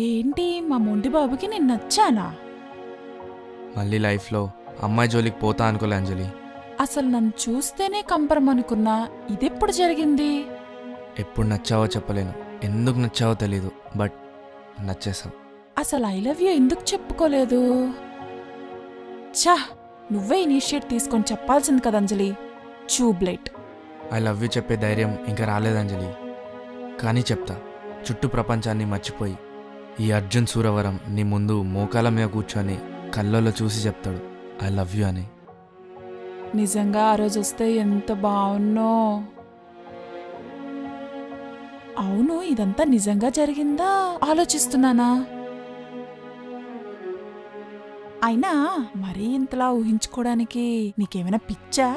ఏంటి మా మొండి బాబుకి నేను నచ్చానా? మళ్ళీ లైఫ్లో అమ్మాయి జోలికి పోతా అనుకోలే అంజలి. అసలు నన్ను చూస్తేనే కంపరం అనుకున్నా, ఇదెప్పుడు జరిగింది? ఎప్పుడు నచ్చావో చెప్పలేను, ఎందుకు నచ్చావో తెలీదు, బట్ నచ్చేసావు. అసలు ఐ లవ్ యూ ఎందుకు చెప్పుకోలేదు? ఛా, నువ్వే ఇనిషియేట్ తీసుకొని చెప్పాల్సింది కదా అంజలి. ట్యూబ్లైట్. ఐ లవ్ యూ చెప్పే ధైర్యం ఇంకా రాలేదంజలి, కానీ చెప్తా. చుట్టూ ప్రపంచాన్ని మర్చిపోయి ఈ అర్జున్ సూరవరం నీ ముందు మోకాల మీద కూర్చొని కళ్ళల్లో చూసి చెప్తాడు ఐ లవ్ యూ అని. నిజంగా ఆ రోజు వస్తే ఎంత బావున్నో. అవును, ఇదంతా నిజంగా జరిగిందా ఆలోచిస్తున్నానా? అయినా మరీ ఇంతలా ఊహించుకోవడానికి నీకేమైనా పిచ్చా?